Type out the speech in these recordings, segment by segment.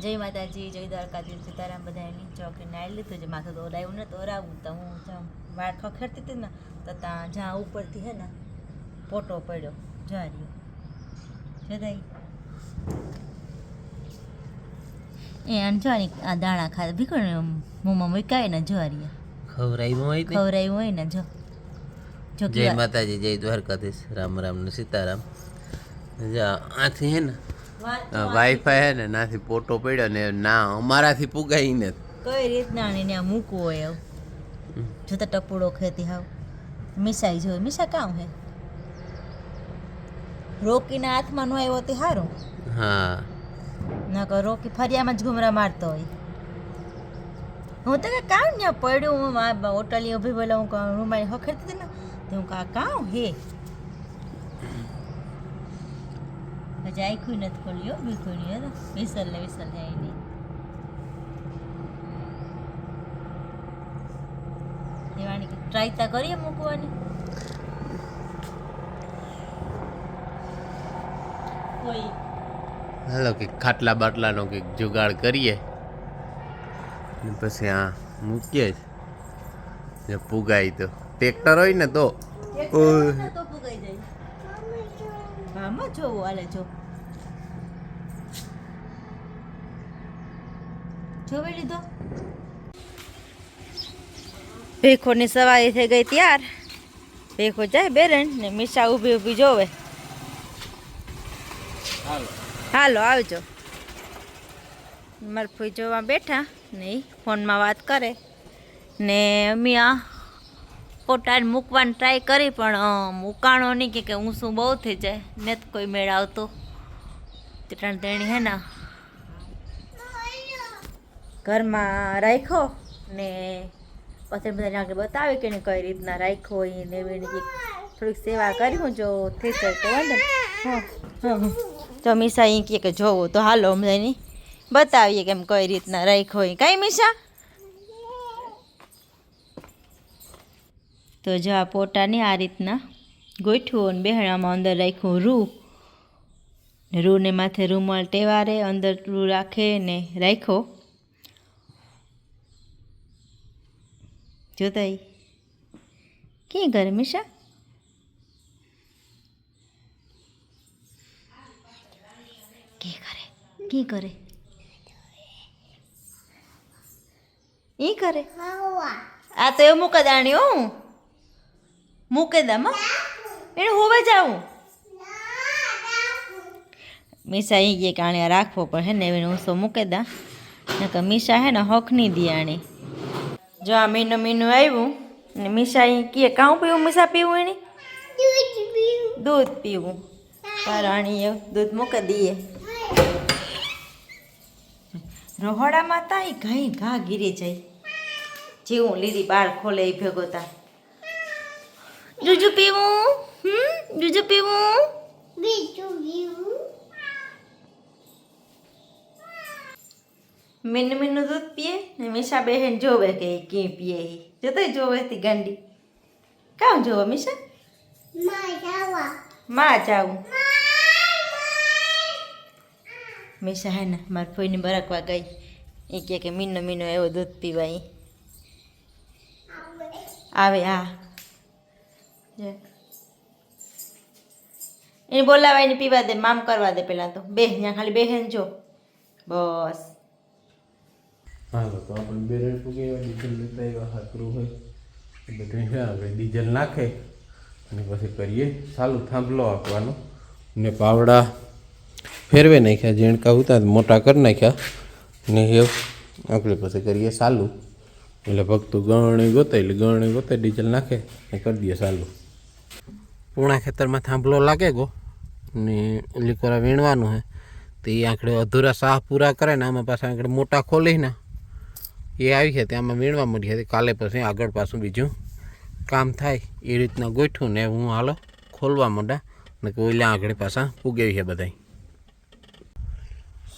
જય માતાજી, જય દ્વારકાધીશ, સીતારામ બધાની ચોકે નાઈ લીધું છે. માથું તો ઓરાયું ને તો ઓરાવું તો હું જ્યાં વાળ ખખેરતી હતી ને તો ત્યાં જ્યાં ઉપરથી હે ને પોટો પડ્યો જાર્યો જદાઈ એ જોવાની આ દાણા ખાધા ભીખણ મોંમાં મૂકાય ને જોરીએ ખવરાયું હોય ને જો જય માતાજી, જય દ્વારકાધીશ, રામ રામ ને સીતારામ. આથી હે ને વાઈફાઈ હે ને નાથી પોટો પડ્યો ને ના અમારાથી પુગાઈ ને કઈ રીતના ને ત્યાં મૂકવો હોય એવું જોતા ટપુડો ખેતી હાવ મિસાઈ જોઈ મિસા કામ હે રોકીના હાથમાં ન આવ્યો તે સારું. હા નકર રોકી ફરિયામાં જ ઘુમરા મારતો હોય. હું તો કામ ને પડ્યું હું હોટલી ઊભી બોલા હું રૂમાઈ હખેરતી હતી ને તો હું કામ હે હજી આખું નથી ખોલ્યું બીખું ને વિસલ ને જાય નહીં. દેવાની ટ્રાય તા કરીએ મૂકવાની કોઈ હાલો કે ખાટલા બાટલાનો કંઈક જુગાડ કરીએ ને પછી આ મૂકીએ જ પુગાય તો ટ્રેક્ટર હોય ને તો પુગાઈ જાય. આમાં જોવું હાલે જોવે લીધો. ભેખોની સવારી થઈ ગઈ ત્યાર ભેખો જાય બેરન ને મીશા ઊભી ઊભી જોવે. હાલો આવજો. મારા ફોઈ જોવા બેઠા ને ફોનમાં વાત કરે ને અમે આ પોટાને મૂકવાની ટ્રાય કરી પણ મૂકાણો નહીં કે ઊંસું બહુ થઈ જાય ને કોઈ મેળ આવતો ત્રણ તેણી હે ને ઘરમાં રાખ્યો ને પછી બધાને આગળ બતાવે કે ને કઈ રીતના રાખ્યો હોય ને એવી થોડીક સેવા કરી હું જો થઈ જાય તો વાંધો ને. તો મીશા અહીં કહે કે જોવો તો હાલો અમને બતાવીએ કેમ કઈ રીતના રાખ્યો હોય. કાંઈ મીશા તો જો આ પોટાને આ રીતના ગોઠવું અને બેહણામાં અંદર રાખ્યું રૂ ને રૂને માથે રૂમાલ ટેવારે અંદર રૂ રાખે ને રાખ્યો. જોતા ક્યાં કરે મીશા કી કરે ઈ કરે આ તો એવું મૂકે દાણી હું મૂકે દામાં એને હોવે જાઉં મીશા ઈ કે આણે રાખવો પણ હે ને એને હું સો મૂકે દા નકર મીશા હે ને હક નહીં દી આણે. જો આ મીનું આવ્યું ને મીશા અહીં કહે કાં પીવું મીશા પીવું એની દૂધ પીવું રાણી દૂધ મૂકી દઈએ. રહોડામાં તા એ ઘાઈ ઘા ગીરી જાય જેવું લીધી બાર ખોલે એ ભેગો તા. જુજુ પીવું જુજુ પીવું મીનું દૂધ પીએ ને મીશા બહેન જોવે કે ક્યાં પીએ એ જોતો જોવે તી ગાંડી કામ જોવે મીશા માં જાવું મીશા હે ને મારા ફોઈને બરકવા ગઈ એ કહે કે મીનો એવો દૂધ પીવાય આવે. હા એને બોલાવાય ને પીવા દે મામ કરવા દે પેલા તો બે ત્યાં ખાલી બેહેન જો બસ. હાલો તો આપણે બેરેડ પુગાવ્યા ડીઝલ લેતા આવ્યા હાકરું હોય એ બધું છે આપણે ડીઝલ નાખે અને પછી કરીએ ચાલુ થાંભલો આપવાનો ને પાવડા ફેરવે નાખ્યા ઝીણકા ઉતા મોટા કરી નાખ્યા ને એ આપણે પછી કરીએ ચાલુ એટલે ભક્તું ગણે ગોતે ડીઝલ નાખે ને કરી દઈએ ચાલુ. પૂણા ખેતરમાં થાંભલો લાગે ગો ને લીકોરા વીણવાનું હે તો એ આંકડે અધૂરા સાહ પૂરા કરે ને આમાં પાછા આંકડે મોટા ખોલી ને એ આવી છે આમાં વીણવા મળી હતી. કાલે પછી આગળ પાછું બીજું કામ થાય એ રીતના ગોઠવું ને હું હાલો ખોલવા માંડા ને ઓલા આગળ પાછા પૂગેવી છે બધા.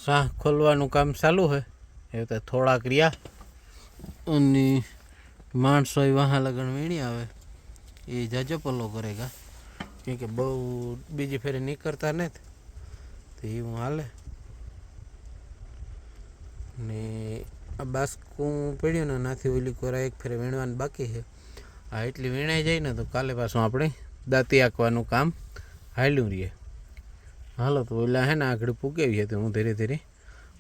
સાહ ખોલવાનું કામ ચાલુ હોય એ તો થોડાક રહ્યા અને માણસો વહાં લગન વીણી આવે એ જાજો પલ્લો કરેગા કેમ કે બહુ બીજી ફેરે નીકળતા નથી તો એ હું હાલે ને આ બાસકું પડ્યું ને નાથી ઓલી કોરા એક ફેરે વીણવાનું બાકી છે. આ એટલી વીણાઈ જાય ને તો કાલે પાછું આપણે દાંતી આંકવાનું કામ હાલ્યું રહીએ. હાલો તો ઓલા હે ને આગળ પૂગાવીએ તો હું ધીરે ધીરે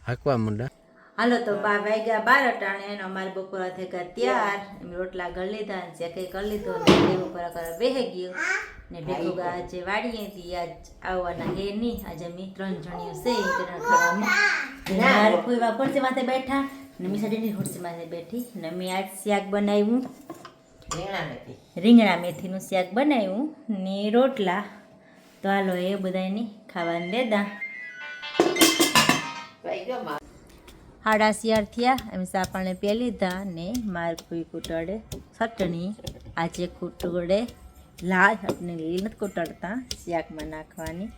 હાંકવા માંડા. હાલો તો 12 વાગ્યા 12 અટાણે એનો અમારે બપોરા થઈ ગયા તૈયાર. એમ રોટલા કરી લીધા ને ચેકે કરી લીધો ને ભેગું કરવા બેહી ગયો ને ભેગું આજે વાડીએથી આજ આવવાના હે નહીં. આજે અમે 3 જણીઓ છે તેના ખાવામાં મારે કોઈ ખુરશી માથે બેઠા ને મીસાડીની ખુરશી માથે બેઠી ને મેં આજ શાક બનાવ્યું રીંગણા મેથીનું શાક બનાવ્યું ને રોટલા. તો હાલો એ બધાની ખાવાનું દેદા. 11:30 થયા એમ સાપાણે પી લીધા ને માર કોઈ કૂટડે ચટણી. આજે કૂટડે લાલ ચટણી લીલી નથી કૂટડતા શાકમાં નાખવાની.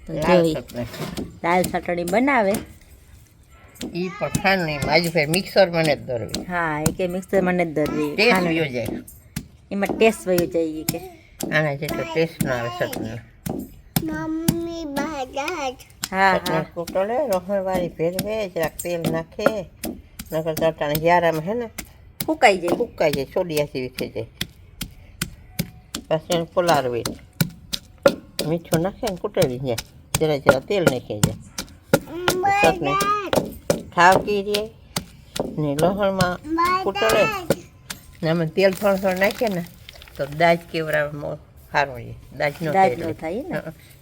તો જોઈ લાલ ચટણી બનાવે ઈ પણ નહીં આજે ફેર મિક્સર મને જ દરવી. હા એ કે મિક્સર મને જ દરવી ટેસ્ટ વયો જાય એમાં ટેસ્ટ વયો જાય કે આના જેટલો ટેસ્ટ ના આવે ચટણી. મમ્મી બાજાજ હા ચટણી કૂટલે રોહણવાળી ભેરવે જરાક તેલ નાખે નકર ચટાણે જ્યારામાં હે ને ફૂકાઈ જાય. ફૂકાઈ જાય સોડિયા જેવી થઈ જાય. પછી એને પલાળવી મીઠું નાખે ને કૂટેલી જાય જરા જરા તેલ નાખી જાય ચટણી ઠાવકી દે ને લસણમાં કૂટલે ને આમાં તેલ થોડું થોડું નાખીએ ને તો દાજ કેવડાવવામાં સારું રહે. દાજ નો થાય ને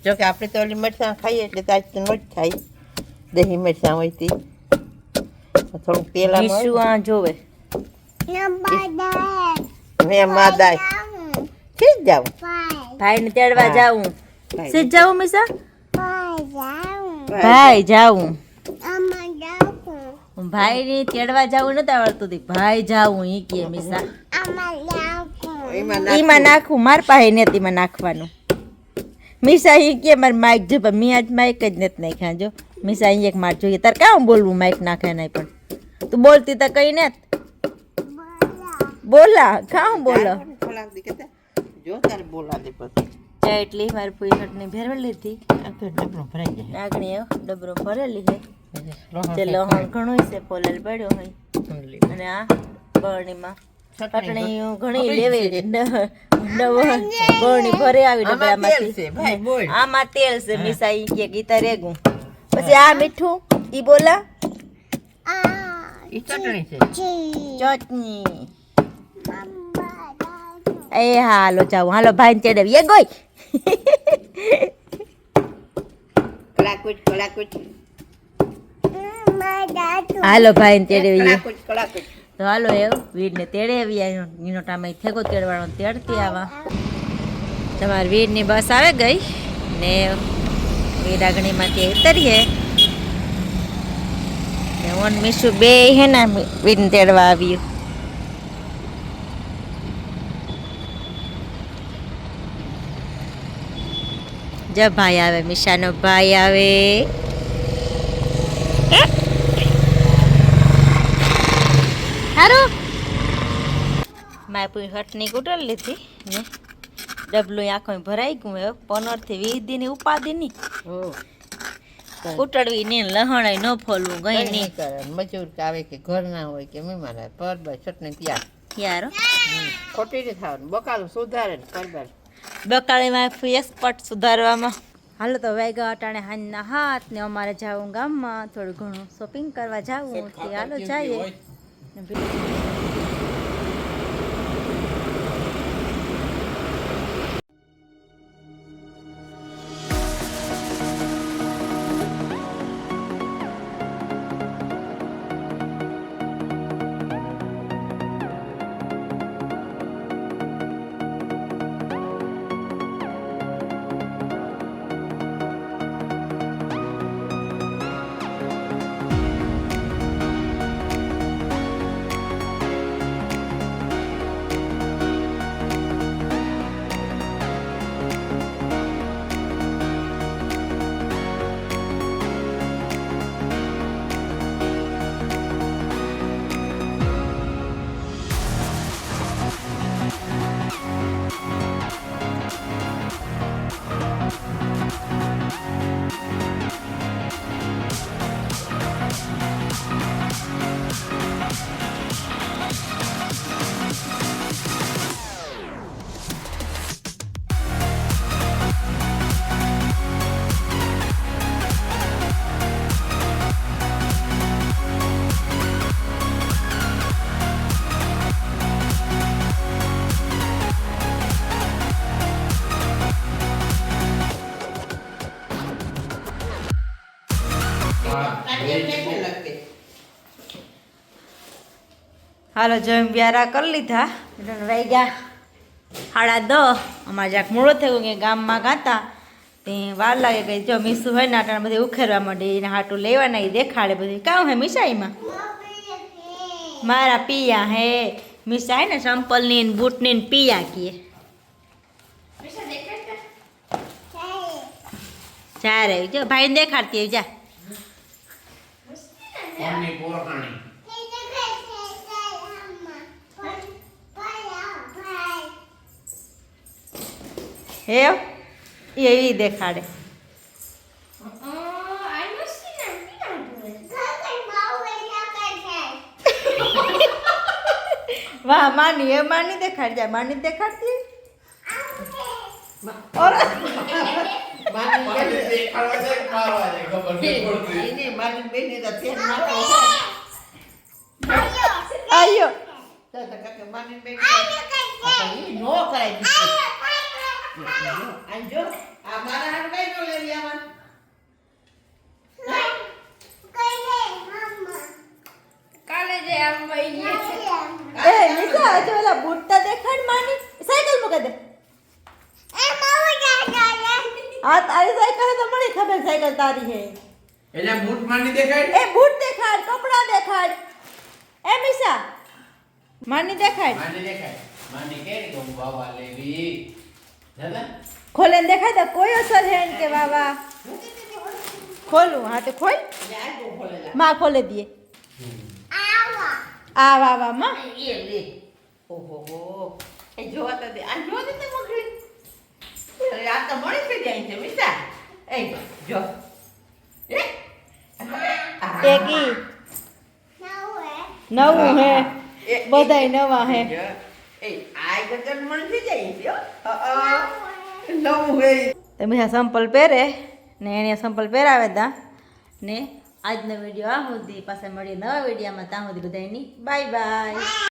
જો કે આપણે તો ઓલી મરચાં ખાઈએ એટલે દાજ તો ન જ થાય. દહીં મરચાં હોય તે થોડુંક તેલ મીઠું આ જોવે મેં માદાય ઠીક જાઉં ભાઈને તેડવા જાવું. સીધ જાવું મીસા ભાઈ જાવું ભાઈને તેડવા જાવું નથી આવડતું તી ભાઈ જાવું ઈ કે મીસા ઈમાં નાખવું માર પાસે નથી માં નાખવાનું. મીસા ઈ કે મારે માઇક જો પણ મેં આજ માઇક જ નથી નાખ્યા. જો મીસા ઈ એક માર જોઈએ તાર કામ બોલવું માઇક નાખે નહીં પણ તું બોલતી તો કઈ ને બોલા કામ બોલો જો તારે બોલા દે પછી એટલી મારી પૂરી ચટણી ભેરવી લીધી. ડબરો ભરાઈ જાય આગળ ડબરો ભરેલી છે તે લહણ ઘણું છે પોલેલ પડ્યો હોય અને આ બરણીમાં ચટણી ઘણી લેવી બરણી ભરે આવી ડબરામાંથી. આમાં તેલ છે મીસા ઈ કે ગીતા રેગું પછી આ મીઠું ઈ બોલા ઈ ચટણી છે ચટણી. એ હાલો જાઉં હાલો ભાઈ ચડવીએ ગોઈ કલાકુટ કલાકુટ હાલો ભાઈ તેડવીએ. કલાકુટ કલાકુટ તો હાલો એવું વીરને તેડવી એનો ટામે થેગો તેડવાનો તેડતી આવા. તમારી વીરની બસ આવે ગઈ ને વીર આગણીમાંથી ઉતરીએ ને ઓન મીસું બે હે ને વીરને તેડવા આવ્યું. જ ભાઈ આવે મીશાનો ભાઈ આવે. હારું મારે પૂરી હટની કૂટલ લીધી ને ડબલું આંખો ભરાઈ ગયું. 15 થી 20 દિન ઉપાદી ની કૂટડવી ને લહણ ન ફોલવું ગઈ નહીં કરે. મજૂર આવે કે ઘર ના હોય કે મહેમાન આવે પર બાર ચટણી તૈયાર યાર ખોટી રીતે ખાવાનું બકાલું સુધારે ને પર બાર બકાળીમાં એક્સપર્ટ સુધારવામાં. હાલો તો વાગ્યા અટાણે હાંજના હાથ ને અમારે જાવું ગામમાં થોડું ઘણું શોપિંગ કરવા જાવું. હાલો જઈએ. હાલો જમ વ્યારા કરી લીધા રહી ગયા 10:30. અમારે જ્યાંક મોડો થયું કે ગામમાં ગાતા તે વાર લાગે કે જો મીસું હોય ને આટાને બધી ઉખેરવા માંડી એને હાટું લેવાના એ દેખાડે બધું કામ હે મીસાઈમાં મારા પિયા હે મીસા હે ને સંપલની ને બૂટની ને પિયા કીએ ચારે જો ભાઈને દેખાડતી આવી જા હે એવી દેખાડે વાહ માની એ માની દેખાડ જાય માની દેખાડતી ઓર આયો એ નિશા આજે ઓલા બૂટતા દેખાડ માની સાયકલ મૂકે દે આ તારી સાયકલ તો મને ખબર સાયકલ તારી હે એટલે બૂટ માની દેખાય એ બૂટ દેખાડ કપડા દેખાડ એ નિશા માની દેખાડ માની કે તો બાવા લેવી દાદા ખોલે દેખાય તો કોઈ અસર હે ને કે બાબા ખોલું હા તો ખોલ માં ખોલે દે આ વાવા માં એકી નવું હે બધાય નવા હે તમે આ સંપલ પહેરે ને એને સંપલ પહેરાવે તા ને આજનો વિડીયો આ સુધી પાછા મળીએ નવા વિડીયોમાં ત્યાં સુધી બધાની બાય બાય